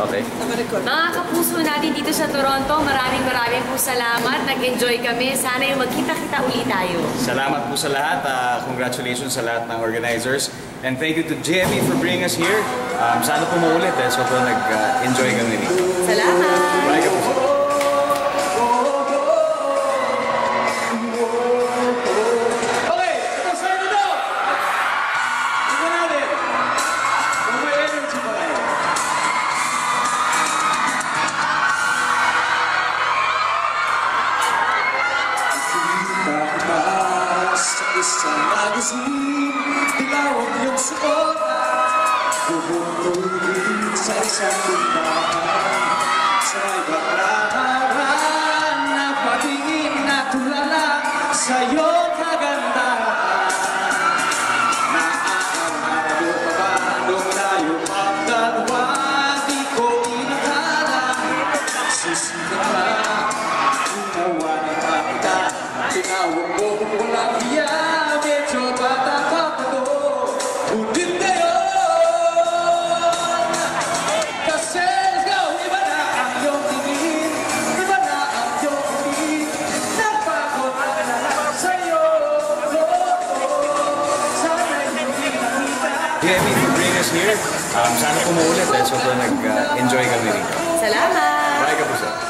Okay. Mga kapuso natin dito sa Toronto, maraming po salamat. Nag-enjoy kami. Sana yung magkita-kita ulit tayo. Salamat po sa lahat. Congratulations sa lahat ng organizers. And thank you to JME for bringing us here. Sana po maulit sobrang nag-enjoy kami dito. Salamat! Bye, kapuso. Isang magazine, dilaw ang iyong suot bubutulin sa isang tindahan sa may baklaran na patingin na tulala sa iyong kagandahan. Naakamado pa ba nung tayo pagdalawa? Di ko inakala sisikat na ginawa ng makita. Tinawag mo kung walang hiya. Medyo bata ka pa doon, ngunit ngayon kasi ikaw iba na ang iyong tingin, iba na ang iyong tingin. Napagod na lang sa'yo. Sana hindi nakita. JME for bringing us here. Sana po maulit sobrang nag-enjoy kami dito. Salamat! Bye, kapuso.